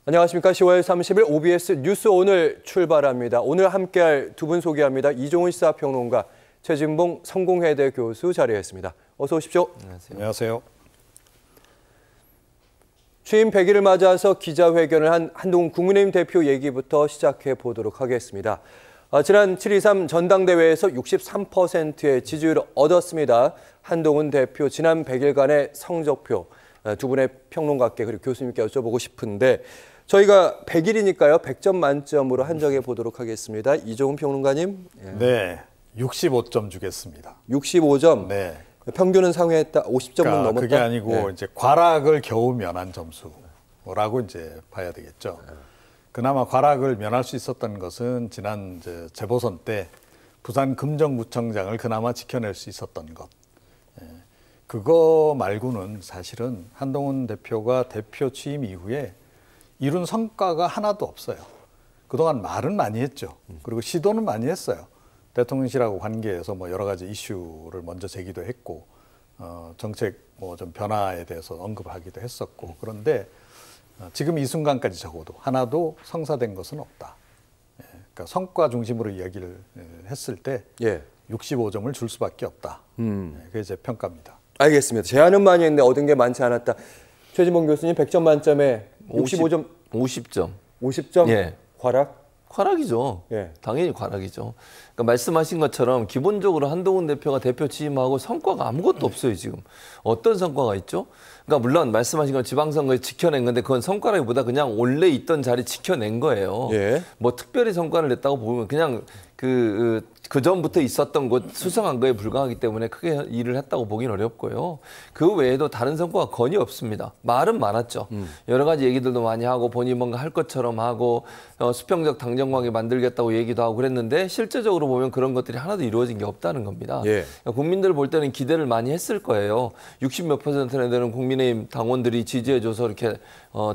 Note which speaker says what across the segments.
Speaker 1: 안녕하십니까. 10월 30일 OBS 뉴스 오늘 출발합니다. 오늘 함께할 두 분 소개합니다. 이종훈 시사평론가, 최진봉 성공회대 교수 자리했습니다. 어서 오십시오.
Speaker 2: 안녕하세요. 안녕하세요.
Speaker 1: 취임 100일을 맞아서 기자회견을 한 한동훈 국민의힘 대표 얘기부터 시작해 보도록 하겠습니다. 지난 7.23 전당대회에서 63%의 지지율을 얻었습니다. 한동훈 대표 지난 100일간의 성적표, 두 분의 평론가께 그리고 교수님께 여쭤보고 싶은데 저희가 100일이니까요. 100점 만점으로 한정해 보도록 하겠습니다. 이종훈 평론가님.
Speaker 2: 네, 65점 주겠습니다.
Speaker 1: 65점.
Speaker 2: 네.
Speaker 1: 평균은 상회했다. 50점은
Speaker 2: 그러니까
Speaker 1: 넘었다.
Speaker 2: 그게 아니고
Speaker 1: 네.
Speaker 2: 이제 과락을 겨우 면한 점수라고 이제 봐야 되겠죠. 그나마 과락을 면할 수 있었던 것은 지난 이제 재보선 때 부산 금정구청장을 그나마 지켜낼 수 있었던 것. 그거 말고는 사실은 한동훈 대표가 대표 취임 이후에 이룬 성과가 하나도 없어요. 그동안 말은 많이 했죠. 그리고 시도는 많이 했어요. 대통령실하고 관계에서 뭐 여러 가지 이슈를 먼저 제기도 했고, 정책 뭐 좀 변화에 대해서 언급하기도 했었고, 그런데 지금 이 순간까지 적어도 하나도 성사된 것은 없다. 그러니까 성과 중심으로 이야기를 했을 때 65점을 줄 수밖에 없다. 그게 제 평가입니다.
Speaker 1: 알겠습니다. 제안은 많이 했는데 얻은 게 많지 않았다. 최진봉 교수님 100점 만점에 65점.
Speaker 3: 50점.
Speaker 1: 50점?
Speaker 3: 예.
Speaker 1: 과락?
Speaker 3: 과락이죠.
Speaker 1: 예.
Speaker 3: 당연히 과락이죠. 그러니까 말씀하신 것처럼 기본적으로 한동훈 대표가 대표 취임하고 성과가 아무것도 없어요, 지금. 어떤 성과가 있죠? 그러니까 물론 말씀하신 건 지방선거에 지켜낸 건데 그건 성과라기보다 그냥 원래 있던 자리 지켜낸 거예요.
Speaker 1: 예.
Speaker 3: 뭐 특별히 성과를 냈다고 보면 그냥 그 전부터 있었던 것 수상한 거에 불과하기 때문에 크게 일을 했다고 보기는 어렵고요. 그 외에도 다른 성과가 거의 없습니다. 말은 많았죠. 여러 가지 얘기들도 많이 하고 본인이 뭔가 할 것처럼 하고 수평적 당정관계 만들겠다고 얘기도 하고 그랬는데 실제적으로 보면 그런 것들이 하나도 이루어진 게 없다는 겁니다.
Speaker 1: 예.
Speaker 3: 국민들 볼 때는 기대를 많이 했을 거예요. 60몇 퍼센트나 되는 국민의힘 당원들이 지지해줘서 이렇게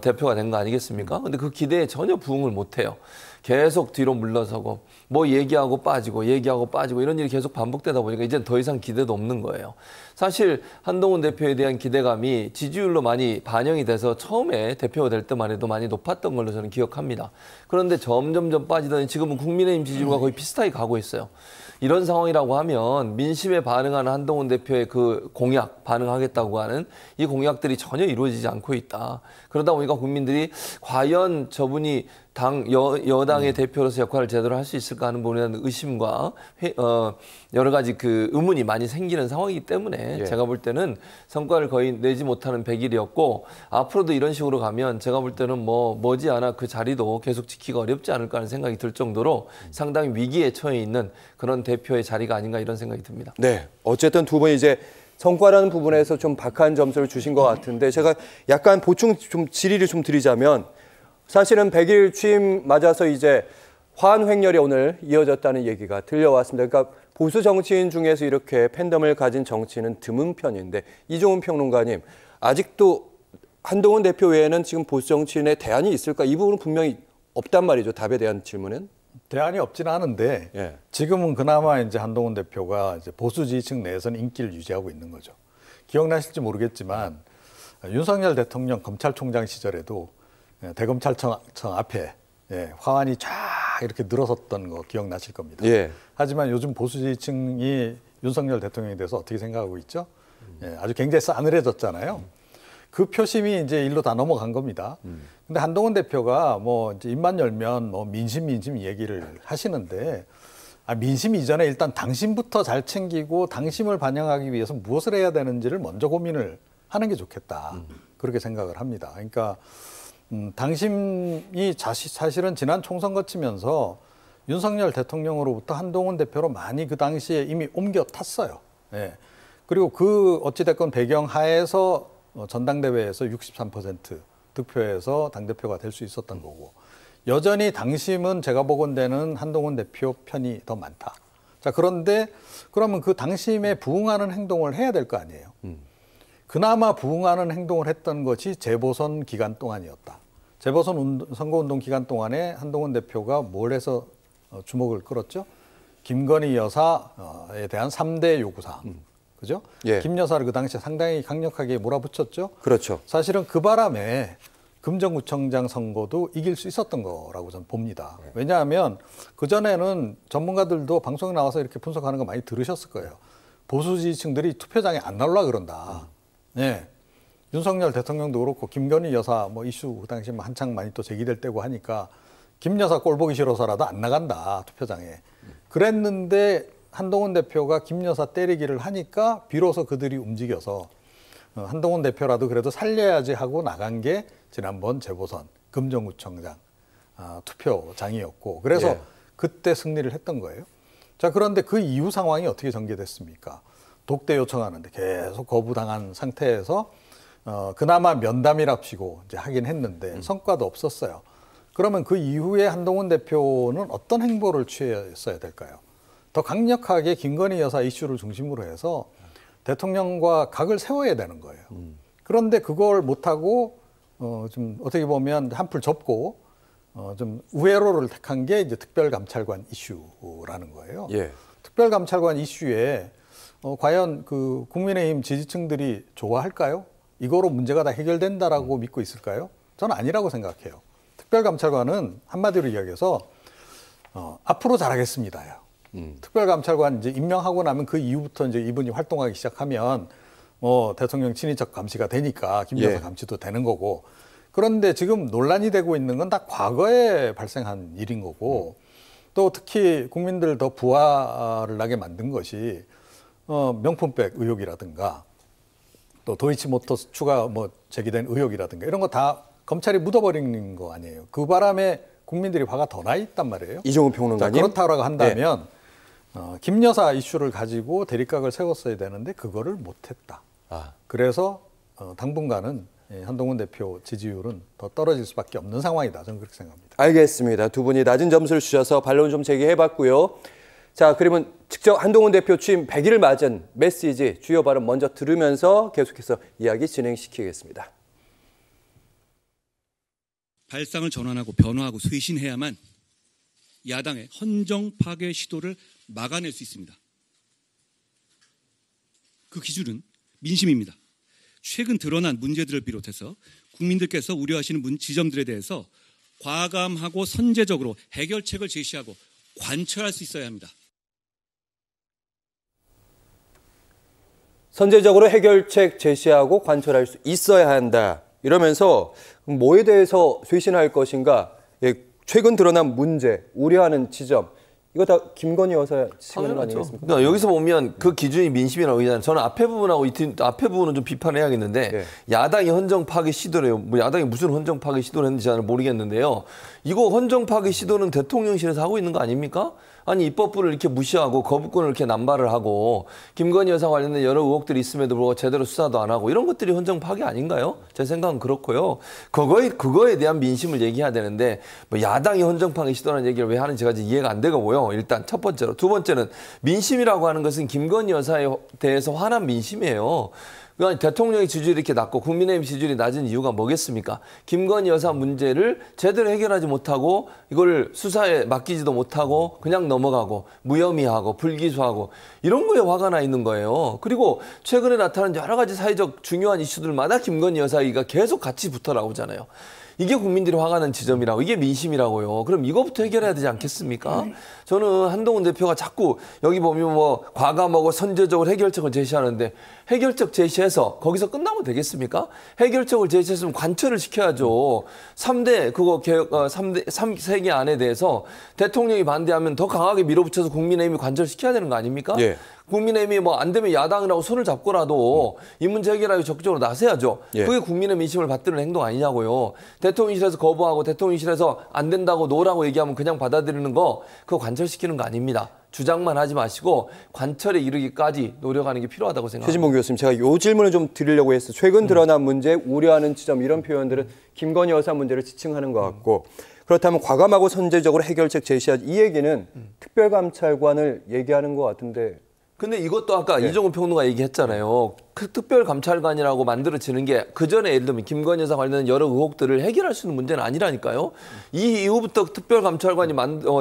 Speaker 3: 대표가 된 거 아니겠습니까? 근데 그 기대에 전혀 부응을 못해요. 계속 뒤로 물러서고 뭐 얘기하고 빠지고 이런 일이 계속 반복되다 보니까 이제는 더 이상 기대도 없는 거예요. 사실 한동훈 대표에 대한 기대감이 지지율로 많이 반영이 돼서 처음에 대표가 될 때만 해도 많이 높았던 걸로 저는 기억합니다. 그런데 점점 빠지더니 지금은 국민의힘 지지율과 거의 비슷하게 가고 있어요. 이런 상황이라고 하면 민심에 반응하는 한동훈 대표의 그 공약, 반응하겠다고 하는 이 공약들이 전혀 이루어지지 않고 있다. 그러다 보니까 국민들이 과연 저분이 여당의 대표로서 역할을 제대로 할 수 있을까 하는 부분에 대한 의심과 여러 가지 그 의문이 많이 생기는 상황이기 때문에 제가 볼 때는 성과를 거의 내지 못하는 100일이었고 앞으로도 이런 식으로 가면 제가 볼 때는 머지않아 그 자리도 계속 지키기가 어렵지 않을까 하는 생각이 들 정도로 상당히 위기에 처해 있는 그런 대표의 자리가 아닌가 이런 생각이 듭니다.
Speaker 1: 네, 어쨌든 두 분이 이제 성과라는 부분에서 좀 박한 점수를 주신 것 같은데 제가 약간 보충 좀 질의를 좀 드리자면 사실은 100일 취임 맞아서 이제 화환횡렬이 오늘 이어졌다는 얘기가 들려왔습니다. 그러니까 보수 정치인 중에서 이렇게 팬덤을 가진 정치인은 드문 편인데 이종훈 평론가님, 아직도 한동훈 대표 외에는 지금 보수 정치인의 대안이 있을까? 이 부분은 분명히 없단 말이죠. 답에 대한 질문은.
Speaker 2: 대안이 없지는 않은데 지금은 그나마 이제 한동훈 대표가 이제 보수 지지층 내에서는 인기를 유지하고 있는 거죠. 기억나실지 모르겠지만 윤석열 대통령 검찰총장 시절에도 대검찰청 앞에 화환이 쫙 이렇게 늘어섰던 거 기억나실 겁니다. 하지만 요즘 보수 지지층이 윤석열 대통령에 대해서 어떻게 생각하고 있죠? 아주 굉장히 싸늘해졌잖아요. 그 표심이 이제 일로 다 넘어간 겁니다. 근데 한동훈 대표가 뭐 이제 입만 열면 뭐 민심 얘기를 하시는데 민심 이전에 일단 당심부터 잘 챙기고 당심을 반영하기 위해서 무엇을 해야 되는지를 먼저 고민을 하는 게 좋겠다. 그렇게 생각을 합니다. 그러니까 당심이 사실은 지난 총선 거치면서 윤석열 대통령으로부터 한동훈 대표로 많이 그 당시에 이미 옮겨 탔어요. 그리고 그 어찌됐건 배경 하에서 전당대회에서 63% 득표해서 당대표가 될 수 있었던 거고 여전히 당심은 제가 보건대는 한동훈 대표 편이 더 많다. 자, 그런데 그러면 그 당심에 부응하는 행동을 해야 될 거 아니에요. 그나마 부응하는 행동을 했던 것이 재보선 기간 동안이었다. 재보선 선거운동 기간 동안에 한동훈 대표가 뭘 해서 주목을 끌었죠? 김건희 여사에 대한 3대 요구사항. 그죠? 김 여사를 그 당시에 상당히 강력하게 몰아붙였죠?
Speaker 1: 그렇죠.
Speaker 2: 사실은 그 바람에 금정구청장 선거도 이길 수 있었던 거라고 저는 봅니다. 왜냐하면 그전에는 전문가들도 방송에 나와서 이렇게 분석하는 거 많이 들으셨을 거예요. 보수 지지층들이 투표장에 안 나오려 그런다. 네. 윤석열 대통령도 그렇고 김건희 여사 뭐 이슈 그 당시 한창 많이 또 제기될 때고 하니까 김 여사 꼴 보기 싫어서라도 안 나간다 투표장에. 그랬는데 한동훈 대표가 김 여사 때리기를 하니까 비로소 그들이 움직여서 한동훈 대표라도 그래도 살려야지 하고 나간 게 지난번 재보선 금정구청장 투표장이었고 그래서
Speaker 1: 예.
Speaker 2: 그때 승리를 했던 거예요. 자, 그런데 그 이후 상황이 어떻게 전개됐습니까? 독대 요청하는데 계속 거부당한 상태에서 그나마 면담이랍시고 이제 하긴 했는데 성과도 없었어요. 그러면 그 이후에 한동훈 대표는 어떤 행보를 취했어야 될까요? 더 강력하게 김건희 여사 이슈를 중심으로 해서 대통령과 각을 세워야 되는 거예요. 그런데 그걸 못하고 좀 어떻게 보면 한풀 접고 좀 우회로를 택한 게 이제 특별감찰관 이슈라는 거예요.
Speaker 1: 예.
Speaker 2: 특별감찰관 이슈에 과연 그 국민의힘 지지층들이 좋아할까요? 이거로 문제가 다 해결된다라고 믿고 있을까요? 저는 아니라고 생각해요. 특별감찰관은 한마디로 이야기해서 앞으로 잘하겠습니다요. 특별감찰관 이제 임명하고 나면 그 이후부터 이제 이분이 활동하기 시작하면 대통령 친인척 감시가 되니까 김여사
Speaker 1: 예.
Speaker 2: 감시도 되는 거고. 그런데 지금 논란이 되고 있는 건 다 과거에 발생한 일인 거고 또 특히 국민들 더 부화를 나게 만든 것이 명품백 의혹이라든가 또 도이치모터스 추가 제기된 의혹이라든가 이런 거 다 검찰이 묻어버리는 거 아니에요. 그 바람에 국민들이 화가 더 나 있단 말이에요.
Speaker 1: 이종우 평론가님.
Speaker 2: 그렇다고 한다면 김 여사 이슈를 가지고 대립각을 세웠어야 되는데 그거를 못했다. 그래서 당분간은 한동훈 대표 지지율은 더 떨어질 수밖에 없는 상황이다. 저는 그렇게 생각합니다.
Speaker 1: 알겠습니다. 두 분이 낮은 점수를 주셔서 반론 좀 제기해봤고요. 자, 그러면 직접 한동훈 대표 취임 100일을 맞은 메시지, 주요 발언 먼저 들으면서 계속해서 이야기 진행시키겠습니다.
Speaker 4: 발상을 전환하고 변화하고 쇄신해야만 야당의 헌정 파괴 시도를 막아낼 수 있습니다. 그 기준은 민심입니다. 최근 드러난 문제들을 비롯해서 국민들께서 우려하시는 지점들에 대해서 과감하고 선제적으로 해결책을 제시하고 관철할 수 있어야 합니다.
Speaker 1: 선제적으로 해결책 제시하고 관철할 수 있어야 한다. 이러면서 뭐에 대해서 쇄신할 것인가, 최근 드러난 문제, 우려하는 지점, 이거 다 김건희 여사 지시하는 거 아니겠습니까?
Speaker 3: 그러니까 여기서 보면 그 기준이 민심이라고 얘기하잖아요. 저는 앞에 부분하고 앞에 부분은 좀 비판해야겠는데
Speaker 1: 네.
Speaker 3: 야당이 헌정 파괴 시도를 해요. 야당이 무슨 헌정 파괴 시도를 했는지 잘 모르겠는데요. 이거 헌정 파괴 시도는 대통령실에서 하고 있는 거 아닙니까? 아니 입법부를 이렇게 무시하고 거부권을 이렇게 남발을 하고 김건희 여사 관련된 여러 의혹들이 있음에도 불구하고 제대로 수사도 안 하고 이런 것들이 헌정 파괴 아닌가요? 제 생각은 그렇고요. 그거에 대한 민심을 얘기해야 되는데 야당이 헌정 파괴 시도라는 얘기를 왜 하는지가 이해가 안 되고요. 일단 첫 번째로. 두 번째는 민심이라고 하는 것은 김건희 여사에 대해서 화난 민심이에요. 그러니까 대통령의 지지율이 이렇게 낮고 국민의힘 지지율이 낮은 이유가 뭐겠습니까? 김건희 여사 문제를 제대로 해결하지 못하고 이걸 수사에 맡기지도 못하고 그냥 넘어가고 무혐의하고 불기소하고 이런 거에 화가 나 있는 거예요. 그리고 최근에 나타난 여러 가지 사회적 중요한 이슈들마다 김건희 여사 얘기가 계속 같이 붙어 나오잖아요. 이게 국민들이 화가 난 지점이라고, 이게 민심이라고요. 그럼 이거부터 해결해야 되지 않겠습니까? 저는 한동훈 대표가 자꾸 여기 보면 과감하고 선제적으로 해결책을 제시하는데 해결책 제시해서 거기서 끝나면 되겠습니까? 해결책을 제시했으면 관철을 시켜야죠. 3대 그거 개혁 3개 안에 대해서 대통령이 반대하면 더 강하게 밀어붙여서 국민의힘이 관철시켜야 되는 거 아닙니까?
Speaker 1: 예.
Speaker 3: 국민의힘이 안 되면 야당이라고 손을 잡고라도 이 문제 해결하기 적극적으로 나서야죠.
Speaker 1: 예.
Speaker 3: 그게 국민의 민심을 받드는 행동 아니냐고요. 대통령실에서 거부하고 대통령실에서 안 된다고 노라고 얘기하면 그냥 받아들이는 거 그거 관철시키는 거 아닙니다. 주장만 하지 마시고 관철에 이르기까지 노력하는 게 필요하다고 생각합니다.
Speaker 1: 최진봉 교수님, 제가 이 질문을 좀 드리려고 했어요. 최근 드러난 문제, 우려하는 지점, 이런 표현들은 김건희 여사 문제를 지칭하는 것 같고, 그렇다면 과감하고 선제적으로 해결책 제시하지, 이 얘기는 특별감찰관을 얘기하는 것 같은데.
Speaker 3: 근데 이것도 아까 이종훈 평론가 얘기했잖아요. 그 특별감찰관이라고 만들어지는 게 그 전에 예를 들면 김건희 여사 관련된 여러 의혹들을 해결할 수 있는 문제는 아니라니까요. 이 이후부터 특별감찰관이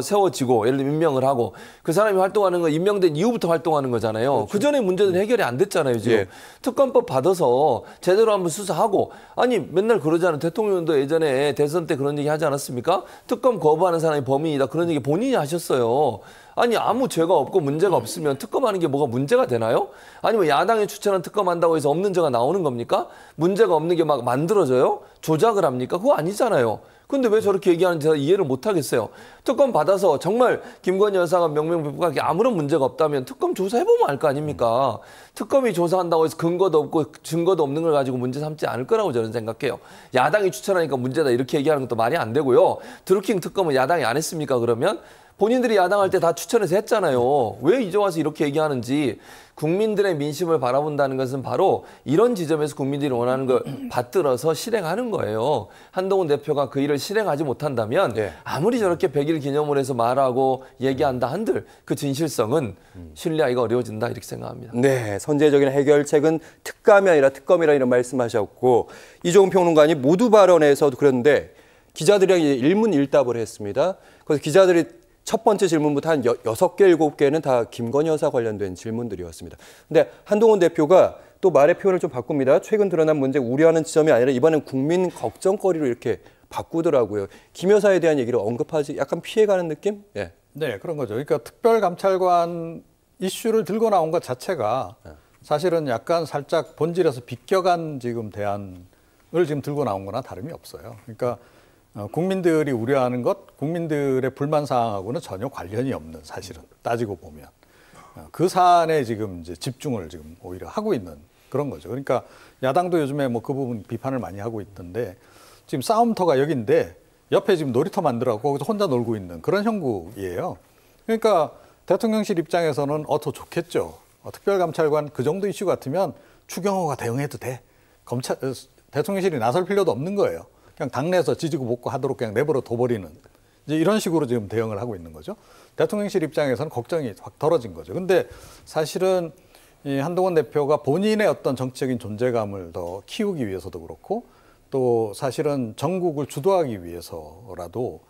Speaker 3: 세워지고 예를 들면 임명을 하고 그 사람이 활동하는 거 임명된 이후부터 활동하는 거잖아요. 그렇죠. 그 전에 문제는 해결이 안 됐잖아요. 지금 예. 특검법 받아서 제대로 한번 수사하고 아니 맨날 그러잖아요. 대통령도 예전에 대선 때 그런 얘기 하지 않았습니까? 특검 거부하는 사람이 범인이다. 그런 얘기 본인이 하셨어요. 아니 아무 죄가 없고 문제가 없으면 특검하는 게 뭐가 문제가 되나요? 아니면 야당이 추천한 특검한다고 해서 없는 죄가 나오는 겁니까? 문제가 없는 게 막 만들어져요? 조작을 합니까? 그거 아니잖아요. 근데 왜 저렇게 얘기하는지 제가 이해를 못 하겠어요. 특검 받아서 정말 김건희 여사가 명명백백하게 아무런 문제가 없다면 특검 조사해보면 알 거 아닙니까? 특검이 조사한다고 해서 근거도 없고 증거도 없는 걸 가지고 문제 삼지 않을 거라고 저는 생각해요. 야당이 추천하니까 문제다 이렇게 얘기하는 것도 말이 안 되고요. 드루킹 특검은 야당이 안 했습니까 그러면? 본인들이 야당할 때 다 추천해서 했잖아요. 왜 이제 와서 이렇게 얘기하는지 국민들의 민심을 바라본다는 것은 바로 이런 지점에서 국민들이 원하는 걸 받들어서 실행하는 거예요. 한동훈 대표가 그 일을 실행하지 못한다면 네. 아무리 저렇게 100일 기념을 해서 말하고 얘기한다 한들 그 진실성은 신뢰하기가 어려워진다 이렇게 생각합니다.
Speaker 1: 네, 선제적인 해결책은 특감이 아니라 특검이라 이런 말씀하셨고 이종훈 평론가님 모두 발언에서도 그랬는데 기자들이랑 일문일답을 했습니다. 그래서 기자들이 첫 번째 질문부터 한 6개, 7개는 다 김건희 여사 관련된 질문들이었습니다. 근데 한동훈 대표가 또 말의 표현을 좀 바꿉니다. 최근 드러난 문제 우려하는 지점이 아니라 이번엔 국민 걱정거리로 이렇게 바꾸더라고요. 김 여사에 대한 얘기를 언급하지 약간 피해가는 느낌? 예.
Speaker 2: 네, 그런 거죠. 그러니까 특별감찰관 이슈를 들고 나온 것 자체가 사실은 약간 살짝 본질에서 비껴간 지금 대안을 지금 들고 나온 거나 다름이 없어요. 그러니까 국민들이 우려하는 것, 국민들의 불만 사항하고는 전혀 관련이 없는 사실은 따지고 보면 그 사안에 지금 이제 집중을 지금 오히려 하고 있는 그런 거죠. 그러니까 야당도 요즘에 뭐 그 부분 비판을 많이 하고 있던데 지금 싸움터가 여기인데 옆에 지금 놀이터 만들어서 거기서 혼자 놀고 있는 그런 형국이에요. 그러니까 대통령실 입장에서는 더 좋겠죠. 특별감찰관 그 정도 이슈 같으면 추경호가 대응해도 돼. 대통령실이 나설 필요도 없는 거예요. 그냥 당내에서 지지고 볶고 하도록 그냥 내버려 둬버리는 이제 이런 식으로 지금 대응을 하고 있는 거죠. 대통령실 입장에서는 걱정이 확 덜어진 거죠. 근데 사실은 이 한동훈 대표가 본인의 어떤 정치적인 존재감을 더 키우기 위해서도 그렇고 또 사실은 전국을 주도하기 위해서라도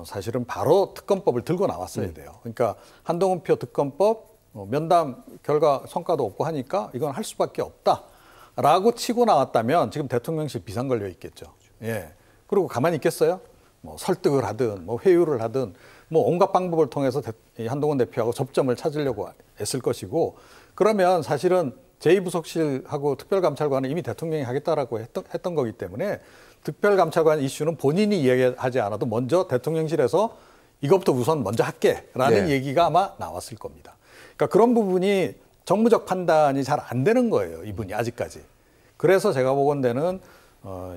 Speaker 2: 사실은 바로 특검법을 들고 나왔어야 돼요. 그러니까 한동훈표 특검법 면담 결과 성과도 없고 하니까 이건 할 수밖에 없다라고 치고 나왔다면 지금 대통령실 비상 걸려 있겠죠. 예. 그리고 가만히 있겠어요? 뭐 설득을 하든 뭐 회유를 하든 뭐 온갖 방법을 통해서 한동훈 대표하고 접점을 찾으려고 애쓸 것이고 그러면 사실은 제2부속실하고 특별감찰관은 이미 대통령이 하겠다라고 했던 거기 때문에 특별감찰관 이슈는 본인이 이야기하지 않아도 먼저 대통령실에서 이것부터 우선 먼저 할게라는 네. 얘기가 아마 나왔을 겁니다. 그러니까 그런 부분이 정무적 판단이 잘 안 되는 거예요. 이분이 아직까지. 그래서 제가 보건대는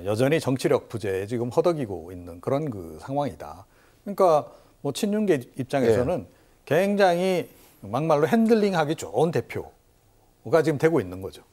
Speaker 2: 여전히 정치력 부재에 지금 허덕이고 있는 그런 그 상황이다. 그러니까 뭐 친윤계 입장에서는 네. 굉장히 막말로 핸들링하기 좋은 대표가 지금 되고 있는 거죠.